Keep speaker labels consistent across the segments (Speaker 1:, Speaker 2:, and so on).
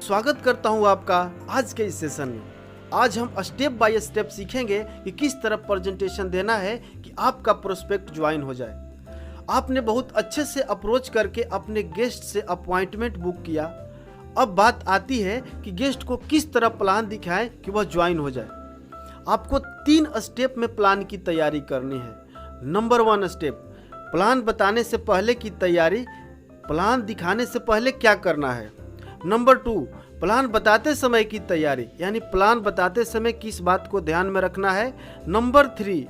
Speaker 1: स्वागत करता हूं आपका आज के इस सेशन में। आज हम स्टेप बाय स्टेप सीखेंगे कि किस तरह प्रेजेंटेशन देना है कि आपका प्रोस्पेक्ट ज्वाइन हो जाए। आपने बहुत अच्छे से अप्रोच करके अपने गेस्ट से अपॉइंटमेंट बुक किया। अब बात आती है कि गेस्ट को किस तरह प्लान दिखाएं कि वह ज्वाइन हो जाए। आपको 3 स्टेप में प्लान की तैयारी करनी है। नंबर 1 स्टेप, प्लान बताने से पहले की तैयारी, प्लान दिखाने से पहले क्या करना है। नंबर 2, प्लान बताते समय की तैयारी, यानी प्लान बताते समय किस बात को ध्यान में रखना है। नंबर 3,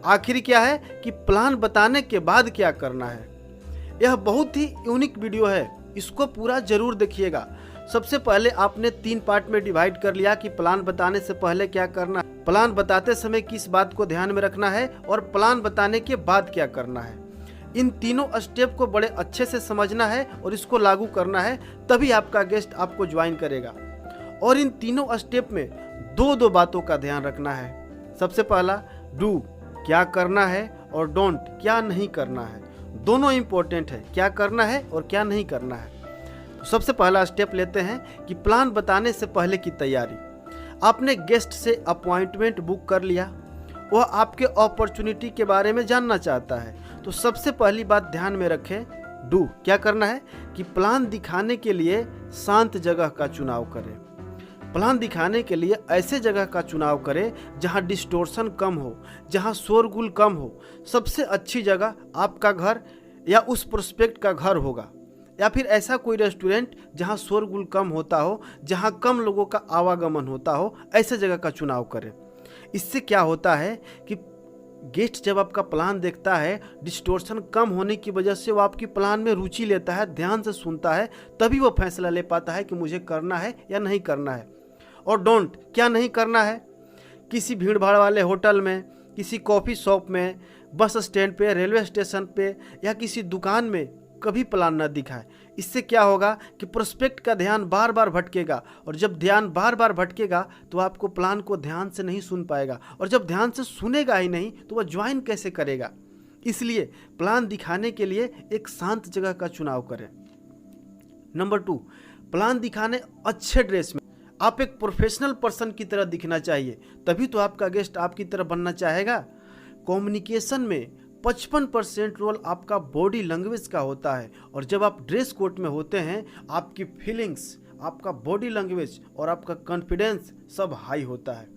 Speaker 1: आखिर क्या है कि प्लान बताने के बाद क्या करना है। यह बहुत ही यूनिक वीडियो है, इसको पूरा जरूर देखिएगा। सबसे पहले आपने 3 पार्ट में डिवाइड कर लिया कि प्लान बताने से पहले क्या करना है, प्लान बताते समय किस बात को ध्यान में रखना है और प्लान बताने के बाद क्या करना है। इन तीनों स्टेप को बड़े अच्छे से समझना है और इसको लागू करना है, तभी आपका गेस्ट आपको ज्वाइन करेगा। और इन तीनों स्टेप में दो बातों का ध्यान रखना है। सबसे पहला डू, क्या करना है, और डोंट, क्या नहीं करना है। दोनों इंपॉर्टेंट है, क्या करना है और क्या नहीं करना है। तो सबसे पहला स्टेप लेते हैं कि प्लान बताने से पहले की तैयारी। आपने गेस्ट से अपॉइंटमेंट बुक कर लिया, वह आपके अपॉर्चुनिटी के बारे में जानना चाहता है। तो सबसे पहली बात ध्यान में रखें, डू, क्या करना है कि प्लान दिखाने के लिए शांत जगह का चुनाव करें। प्लान दिखाने के लिए ऐसे जगह का चुनाव करें जहां डिस्टोर्शन कम हो, जहां शोरगुल कम हो। सबसे अच्छी जगह आपका घर या उस प्रोस्पेक्ट का घर होगा, या फिर ऐसा कोई रेस्टोरेंट जहां शोरगुल कम होता हो, जहां कम लोगों का आवागमन होता हो, ऐसे जगह का चुनाव करें। इससे क्या होता है कि गेस्ट जब आपका प्लान देखता है, डिस्टोर्शन कम होने की वजह से वो आपकी प्लान में रुचि लेता है, ध्यान से सुनता है, तभी वो फैसला ले पाता है कि मुझे करना है या नहीं करना है। और डोंट, क्या नहीं करना है, किसी भीड़ भाड़ वाले होटल में, किसी कॉफ़ी शॉप में, बस स्टैंड पे, रेलवे स्टेशन पे या किसी दुकान में कभी प्लान न दिखाए। इससे क्या होगा कि प्रोस्पेक्ट का ध्यान बार बार भटकेगा, और जब ध्यान बार बार भटकेगा तो आपको प्लान को ध्यान से नहीं सुन पाएगा, और जब ध्यान से सुनेगा ही नहीं तो वह ज्वाइन कैसे करेगा। इसलिए प्लान दिखाने के लिए एक शांत जगह का चुनाव करें। नंबर 2, प्लान दिखाने अच्छे ड्रेस में। आप एक प्रोफेशनल पर्सन की तरह दिखना चाहिए, तभी तो आपका गेस्ट आपकी तरह बनना चाहेगा। कम्युनिकेशन में 55% रोल आपका बॉडी लैंग्वेज का होता है, और जब आप ड्रेस कोड में होते हैं आपकी फीलिंग्स, आपका बॉडी लैंग्वेज और आपका कॉन्फिडेंस सब हाई होता है।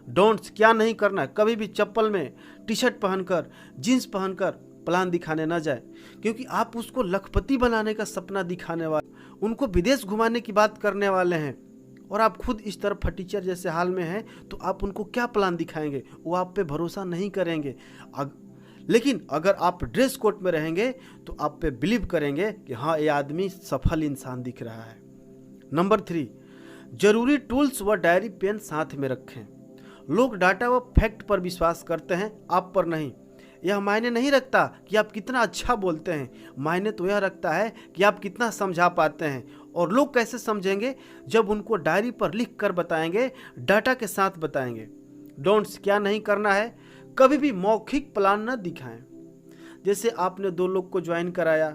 Speaker 1: डोंट्स, क्या नहीं करना है, कभी भी चप्पल में टी शर्ट पहनकर, जीन्स पहनकर प्लान दिखाने ना जाए, क्योंकि आप उसको लखपति बनाने का सपना दिखाने वाले, उनको विदेश घुमाने की बात करने वाले हैं, और आप खुद इस तरह फटीचर जैसे हाल में हैं, तो आप उनको क्या प्लान दिखाएंगे, वो आप पे भरोसा नहीं करेंगे। लेकिन अगर आप ड्रेस कोड में रहेंगे तो आप पे बिलीव करेंगे कि हाँ, ये आदमी सफल इंसान दिख रहा है। नंबर 3, जरूरी टूल्स व डायरी पेन साथ में रखें। लोग डाटा व फैक्ट पर विश्वास करते हैं, आप पर नहीं। यह मायने नहीं रखता कि आप कितना अच्छा बोलते हैं, मायने तो यह रखता है कि आप कितना समझा पाते हैं। और लोग कैसे समझेंगे, जब उनको डायरी पर लिख कर बताएंगे, डाटा के साथ बताएंगे। डोंट्स, क्या नहीं करना है, कभी भी मौखिक प्लान न दिखाएं। जैसे आपने 2 लोग को ज्वाइन कराया,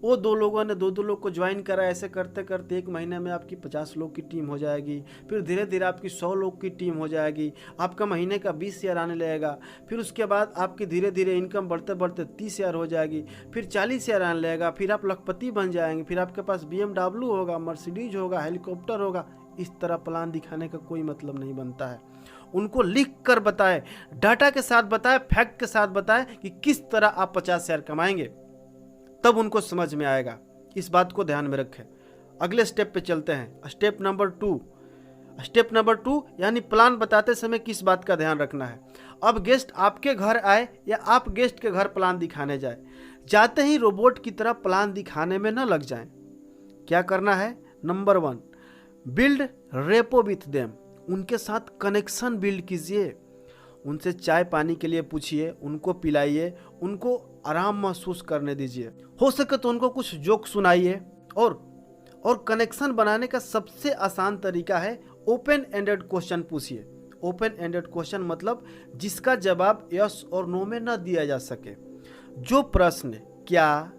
Speaker 1: वो 2 लोगों ने 2 लोग को ज्वाइन कराया, ऐसे करते करते 1 महीने में आपकी 50 लोग की टीम हो जाएगी, फिर धीरे धीरे आपकी 100 लोग की टीम हो जाएगी, आपका महीने का 20,000 आने लगेगा, फिर उसके बाद आपकी धीरे धीरे इनकम बढ़ते बढ़ते 30,000 हो जाएगी, फिर 40,000 आने लगेगा, फिर आप लखपति बन जाएंगे, फिर आपके पास BMW होगा, मर्सिडीज होगा, हेलीकॉप्टर होगा। इस तरह प्लान दिखाने का कोई मतलब नहीं बनता है। उनको लिख कर बताएं, डाटा के साथ बताएं, फैक्ट के साथ बताएं कि किस तरह आप 50,000 कमाएंगे, तब उनको समझ में आएगा। इस बात को ध्यान में रखें। अगले स्टेप पे चलते हैं, स्टेप नंबर 2। स्टेप नंबर 2 यानी प्लान बताते समय किस बात का ध्यान रखना है। अब गेस्ट आपके घर आए या आप गेस्ट के घर प्लान दिखाने जाए, जाते ही रोबोट की तरह प्लान दिखाने में न लग जाएं। क्या करना है, number 1, build repo with them. उनके साथ कनेक्शन बिल्ड कीजिए, उनसे चाय पानी के लिए पूछिए, उनको पिलाइए, उनको आराम महसूस करने दीजिए, हो सके तो उनको कुछ जोक सुनाइए। और कनेक्शन बनाने का सबसे आसान तरीका है ओपन एंडेड क्वेश्चन पूछिए। ओपन एंडेड क्वेश्चन मतलब जिसका जवाब यस और नो में न दिया जा सके। जो प्रश्न क्या,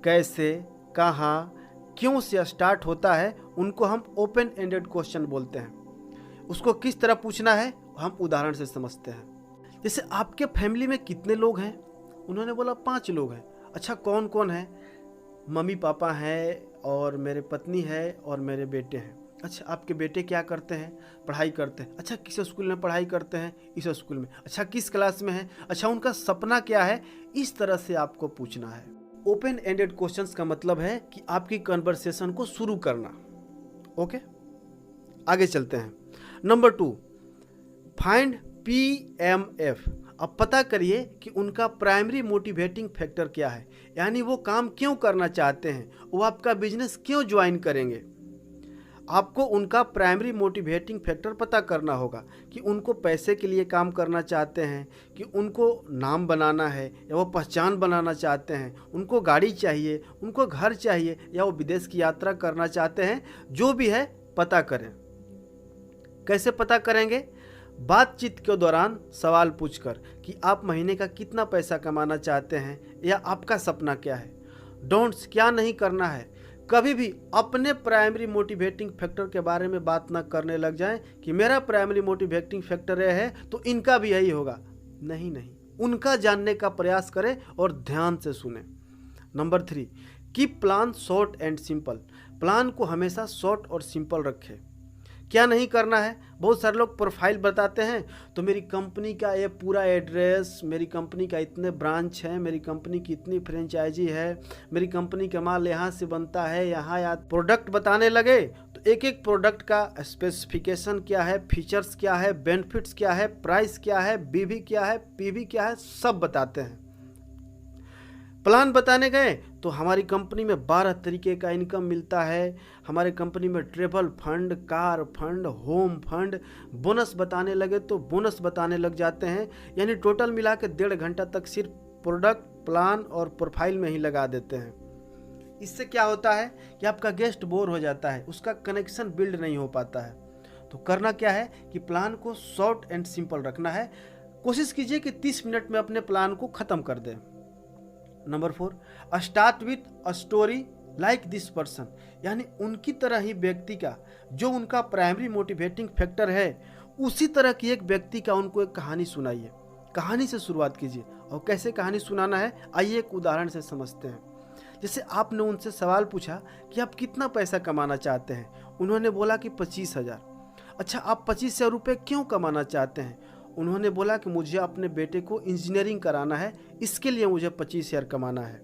Speaker 1: कैसे, कहाँ, क्यों से स्टार्ट होता है उनको हम ओपन एंडेड क्वेश्चन बोलते हैं। उसको किस तरह पूछना है हम उदाहरण से समझते हैं। जैसे आपके फैमिली में कितने लोग हैं? उन्होंने बोला 5 लोग हैं। अच्छा कौन कौन है? मम्मी पापा हैं और मेरे पत्नी है और मेरे बेटे हैं। अच्छा आपके बेटे क्या करते हैं? पढ़ाई करते हैं। अच्छा किस स्कूल में पढ़ाई करते हैं? इस स्कूल में। अच्छा किस क्लास में है? अच्छा उनका सपना क्या है? इस तरह से आपको पूछना है। ओपन एंडेड क्वेश्चंस का मतलब है कि आपकी कन्वर्सेशन को शुरू करना। ओके, आगे चलते हैं। Number 2, find PMF। अब पता करिए कि उनका प्राइमरी मोटिवेटिंग फैक्टर क्या है, यानी वो काम क्यों करना चाहते हैं, वो आपका बिजनेस क्यों ज्वाइन करेंगे। आपको उनका प्राइमरी मोटिवेटिंग फैक्टर पता करना होगा कि उनको पैसे के लिए काम करना चाहते हैं, कि उनको नाम बनाना है या वो पहचान बनाना चाहते हैं, उनको गाड़ी चाहिए, उनको घर चाहिए या वो विदेश की यात्रा करना चाहते हैं। जो भी है पता करें। कैसे पता करेंगे? बातचीत के दौरान सवाल पूछकर कि आप महीने का कितना पैसा कमाना चाहते हैं या आपका सपना क्या है। डोंट्स क्या नहीं करना है, कभी भी अपने प्राइमरी मोटिवेटिंग फैक्टर के बारे में बात ना करने लग जाएं कि मेरा प्राइमरी मोटिवेटिंग फैक्टर यह है तो इनका भी यही होगा। नहीं, उनका जानने का प्रयास करें और ध्यान से सुने। Number 3, keep plan short and simple. Plan को हमेशा शॉर्ट और सिंपल रखें। क्या नहीं करना है? बहुत सारे लोग प्रोफाइल बताते हैं तो मेरी कंपनी का ये पूरा एड्रेस, मेरी कंपनी का इतने ब्रांच हैं, मेरी कंपनी की इतनी फ्रेंचाइजी है, मेरी कंपनी का माल यहाँ से बनता है, यहाँ या प्रोडक्ट बताने लगे तो एक एक प्रोडक्ट का स्पेसिफिकेशन क्या है, फीचर्स क्या है, बेनिफिट्स क्या है, प्राइस क्या है, BV क्या है, PV क्या है, सब बताते हैं। प्लान बताने गए तो हमारी कंपनी में 12 तरीके का इनकम मिलता है, हमारे कंपनी में travel fund, car fund, home fund, bonus बताने लगे तो बोनस बताने लग जाते हैं। यानी टोटल मिला के 1.5 घंटा तक सिर्फ प्रोडक्ट, प्लान और प्रोफाइल में ही लगा देते हैं। इससे क्या होता है कि आपका गेस्ट बोर हो जाता है, उसका कनेक्शन बिल्ड नहीं हो पाता है। तो करना क्या है कि प्लान को शॉर्ट एंड सिंपल रखना है। कोशिश कीजिए कि 30 मिनट में अपने प्लान को ख़त्म कर दें। Number 4, start with a story like this person. यानी उनकी तरह ही व्यक्ति का, जो उनका प्राइमरी मोटिवेटिंग फैक्टर है, उसी तरह की एक व्यक्ति का उनको एक कहानी सुनाइए। कहानी से शुरुआत कीजिए। और कैसे कहानी सुनाना है आइए एक उदाहरण से समझते हैं। जैसे आपने उनसे सवाल पूछा कि आप कितना पैसा कमाना चाहते हैं। उन्होंने बोला कि 25,000। अच्छा आप 25,000 रुपये क्यों कमाना चाहते हैं? उन्होंने बोला कि मुझे अपने बेटे को इंजीनियरिंग कराना है, इसके लिए मुझे 25,000 कमाना है।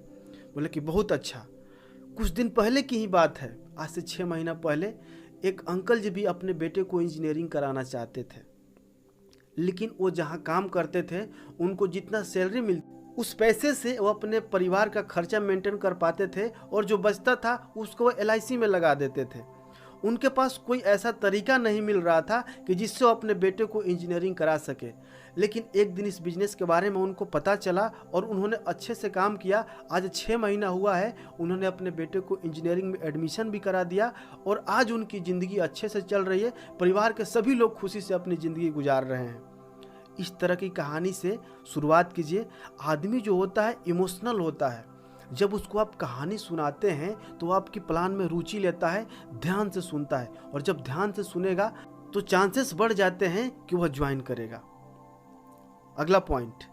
Speaker 1: बोले कि बहुत अच्छा। कुछ दिन पहले की ही बात है, आज से 6 महीना पहले एक अंकल जी भी अपने बेटे को इंजीनियरिंग कराना चाहते थे, लेकिन वो जहाँ काम करते थे उनको जितना सैलरी मिलती उस पैसे से वो अपने परिवार का खर्चा मेंटेन कर पाते थे और जो बचता था उसको वो LIC में लगा देते थे। उनके पास कोई ऐसा तरीका नहीं मिल रहा था कि जिससे वो अपने बेटे को इंजीनियरिंग करा सके। लेकिन एक दिन इस बिजनेस के बारे में उनको पता चला और उन्होंने अच्छे से काम किया। आज 6 महीना हुआ है, उन्होंने अपने बेटे को इंजीनियरिंग में एडमिशन भी करा दिया और आज उनकी ज़िंदगी अच्छे से चल रही है। परिवार के सभी लोग खुशी से अपनी ज़िंदगी गुजार रहे हैं। इस तरह की कहानी से शुरुआत कीजिए। आदमी जो होता है इमोशनल होता है, जब उसको आप कहानी सुनाते हैं तो आपकी प्लान में रुचि लेता है, ध्यान से सुनता है और जब ध्यान से सुनेगा तो चांसेस बढ़ जाते हैं कि वह ज्वाइन करेगा। अगला point,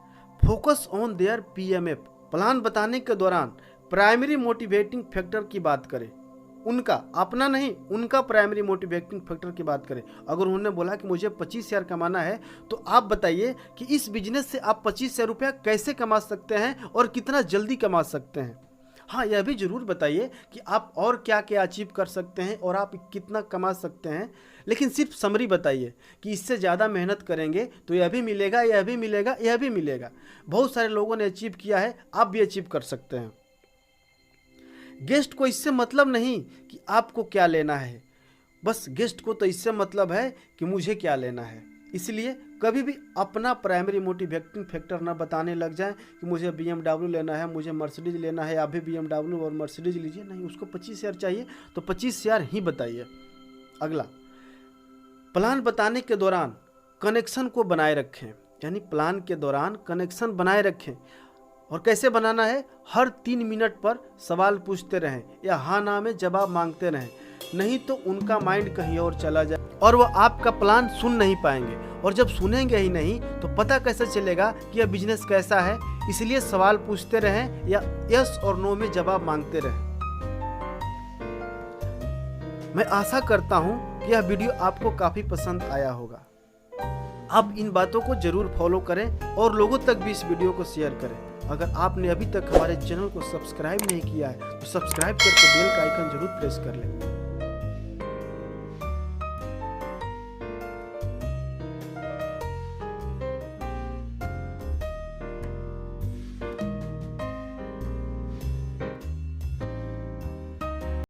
Speaker 1: focus on their PMF। Plan बताने के दौरान प्राइमरी मोटिवेटिंग फैक्टर की बात करें, उनका, अपना नहीं, उनका प्राइमरी मोटिवेटिंग फैक्टर की बात करें। अगर उन्होंने बोला कि मुझे 25,000 कमाना है तो आप बताइए कि इस बिजनेस से आप 25,000 रुपया कैसे कमा सकते हैं और कितना जल्दी कमा सकते हैं। हाँ, यह भी जरूर बताइए कि आप और क्या क्या अचीव कर सकते हैं और आप कितना कमा सकते हैं, लेकिन सिर्फ समरी बताइए कि इससे ज़्यादा मेहनत करेंगे तो यह भी मिलेगा, यह भी मिलेगा, यह भी मिलेगा। बहुत सारे लोगों ने अचीव किया है, आप भी अचीव कर सकते हैं। गेस्ट को इससे मतलब नहीं कि आपको क्या लेना है, बस गेस्ट को तो इससे मतलब है कि मुझे क्या लेना है। इसलिए कभी भी अपना प्राइमरी मोटिवेटिंग फैक्टर ना बताने लग जाएं कि मुझे BMW लेना है, मुझे मर्सिडीज लेना है, अभी BMW और मर्सिडीज लीजिए। नहीं, उसको 25,000 चाहिए तो 25,000 ही बताइए। अगला, प्लान बताने के दौरान कनेक्शन को बनाए रखें। यानी प्लान के दौरान कनेक्शन बनाए रखें। और कैसे बनाना है, हर 3 मिनट पर सवाल पूछते रहें या हाँ ना में जवाब मांगते रहें, नहीं तो उनका माइंड कहीं और चला जाए और वो आपका प्लान सुन नहीं पाएंगे। और जब सुनेंगे ही नहीं तो पता कैसे चलेगा कि यह बिजनेस कैसा है। इसलिए सवाल पूछते रहें या यस और नो में जवाब मांगते रहें। मैं आशा करता हूं कि यह वीडियो आपको काफ़ी पसंद आया होगा। आप इन बातों को जरूर फॉलो करें और लोगों तक भी इस वीडियो को शेयर करें। अगर आपने अभी तक हमारे चैनल को सब्सक्राइब नहीं किया है तो सब्सक्राइब करके बेल का आइकन जरूर प्रेस कर लें।